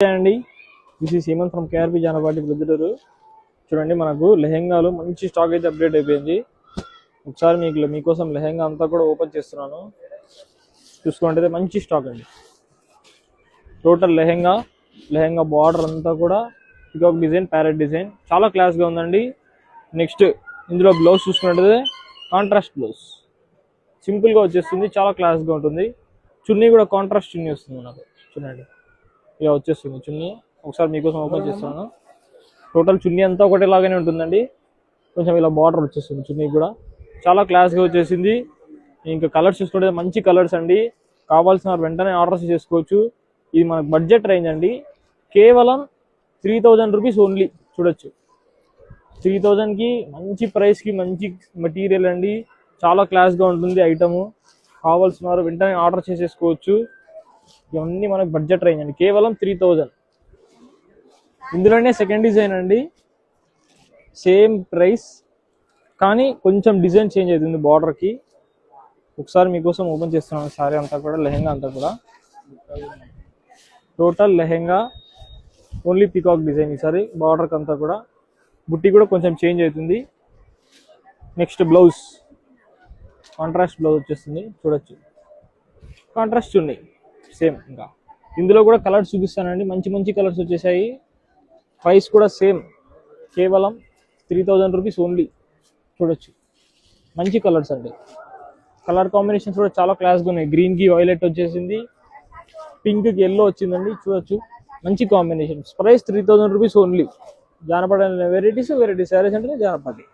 అండి this is Hemant from KRP Janapati Proddatur. చూడండి మనకు లెహెంగాలు మంచి స్టాక్ అయితే అప్డేట్ అయిపోయింది. ఒకసారి మీకోసం లెహెంగా అంతా కూడా ఓపెన్ చేస్తున్నాను. చూసుకుంటే మంచి స్టాక్ అండి. టోటల్ లెహెంగా బార్డర్ అంతా కూడా పికాక్ డిజైన్, ప్యారెట్ డిజైన్ చాలా క్లాస్గా ఉందండి. నెక్స్ట్ ఇందులో బ్లౌజ్ చూసుకున్నట్టు కాంట్రాస్ట్ బ్లౌజ్ సింపుల్గా వచ్చేస్తుంది, చాలా క్లాస్గా ఉంటుంది. చున్నీ కూడా కాంట్రాస్ట్ చున్నీ వస్తుంది నాకు. చూడండి ఇలా వచ్చేస్తుంది చున్నీ. ఒకసారి మీకోసం ఓపెన్ చేస్తున్నాను. టోటల్ చున్నీ అంతా ఒకటేలాగానే ఉంటుందండి. కొంచెం ఇలా బార్డర్ వచ్చేస్తుంది చున్నీ కూడా, చాలా క్లాస్గా వచ్చేసింది. ఇంకా కలర్స్ చూసుకుంటే మంచి కలర్స్ అండి. కావాల్సిన వెంటనే ఆర్డర్స్ చేసుకోవచ్చు. ఇది మనకు బడ్జెట్ రేంజ్ అండి. కేవలం 3000 రూపీస్ ఓన్లీ. చూడొచ్చు 3000కి మంచి ప్రైస్కి మంచి మెటీరియల్ అండి. చాలా క్లాస్గా ఉంటుంది ఐటము. కావాల్సిన వారు వెంటనే ఆర్డర్ చేసేసుకోవచ్చు. ఇవన్నీ మనకు బడ్జెట్ రేంజ్ అండి, కేవలం 3000. ఇందులోనే సెకండ్ డిజైన్ అండి, సేమ్ ప్రైస్ కానీ కొంచెం డిజైన్ చేంజ్ అవుతుంది బార్డర్కి. ఒకసారి మీకోసం ఓపెన్ చేస్తున్నాను. సారీ అంతా కూడా, లెహెంగా అంతా కూడా total lehenga only peacock design. ఈసారి బార్డర్కి అంతా కూడా బుట్టి కూడా కొంచెం చేంజ్ అవుతుంది. నెక్స్ట్ బ్లౌజ్ కాంట్రాస్ట్ బ్లౌజ్ వచ్చేస్తుంది. చూడొచ్చు కాంట్రాస్ట్ ఉన్నాయి సేమ్. ఇంకా ఇందులో కూడా కలర్స్ చూపిస్తానండి, మంచి మంచి కలర్స్ వచ్చేసాయి. ప్రైస్ కూడా సేమ్, కేవలం 3000 రూపీస్ ఓన్లీ. చూడొచ్చు మంచి కలర్స్ అండి. కలర్ కాంబినేషన్స్ కూడా చాలా క్లాస్గా ఉన్నాయి. గ్రీన్కి వైలెట్ వచ్చేసింది, పింక్కి ఎల్లో వచ్చిందండి. చూడొచ్చు మంచి కాంబినేషన్స్. Price 3000 rupees only. జానపద వెరైటీస్ శారీస్ అంటే జానపది.